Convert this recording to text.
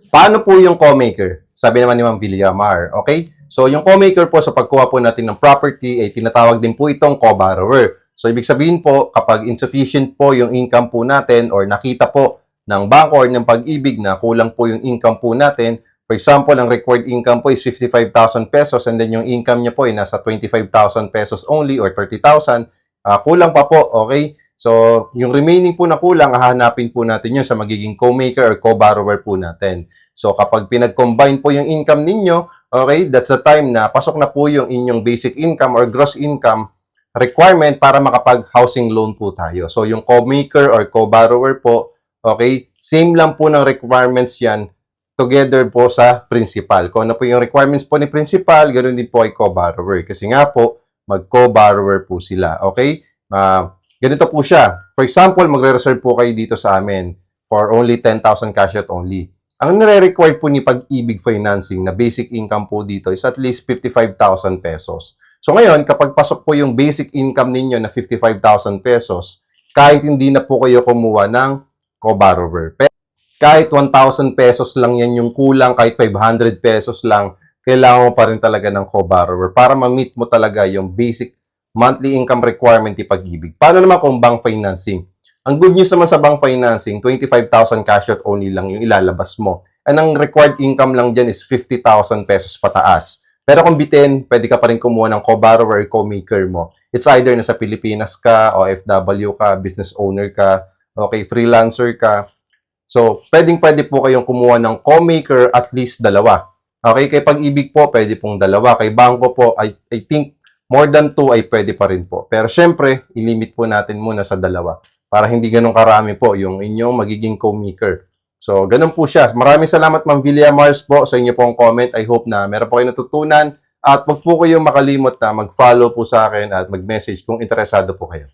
Paano po yung co-maker? Sabi naman ni Ma'am Villamar, okay? So, yung co-maker po sa pagkuha po natin ng property ay tinatawag din po itong co-borrower. So, ibig sabihin po, kapag insufficient po yung income po natin or nakita po ng bangko or ng pag-ibig na kulang po yung income po natin, for example, ang required income po is 55,000 pesos and then yung income niya po ay nasa 25,000 pesos only or 30,000, kulang pa po, okay? So, yung remaining po na kulang, hahanapin po natin yun sa magiging co-maker or co-borrower po natin. So, kapag pinag-combine po yung income ninyo, okay, that's the time na pasok na po yung inyong basic income or gross income requirement para makapag-housing loan po tayo. So, yung co-maker or co-borrower po, okay, same lang po ng requirements yan together po sa principal. Kung ano po yung requirements po ni principal, ganoon din po ay co-borrower. Kasi nga po, mag-co-borrower po sila. Okay? Ganito po siya. For example, magre-reserve po kayo dito sa amin for only 10,000 cash out only. Ang nire-require po ni Pag-ibig Financing na basic income po dito is at least 55,000 pesos. So ngayon, kapag pasok po yung basic income ninyo na 55,000 pesos, kahit hindi na po kayo kumuha ng co-borrower. Kahit 1,000 pesos lang yan yung kulang, kahit 500 pesos lang, kailangan mo pa rin talaga ng co-borrower para ma-meet mo talaga yung basic monthly income requirement ni Pag-ibig. Paano naman kung bank financing? Ang good news naman sa bank financing, 25,000 cash out only lang yung ilalabas mo. And ang required income lang dyan is 50,000 pesos pataas. Pero kung bitin, pwede ka pa rin kumuha ng co-borrower or co-maker mo. It's either nasa Pilipinas ka, OFW ka, business owner ka, okay, freelancer ka. So, pwede po kayong kumuha ng co-maker at least dalawa. Okay, kay Pag-ibig po, pwede pong dalawa. Kay bangko po, I think more than 2 ay pwede pa rin po. Pero syempre, ilimit po natin muna sa dalawa para hindi ganun karami po yung inyong magiging co-maker. So, ganun po siya. Maraming salamat, Ma'am Villamars po sa inyo pong comment. I hope na meron po kayo natutunan. At wag po kayong makalimot na mag-follow po sa akin at mag-message kung interesado po kayo.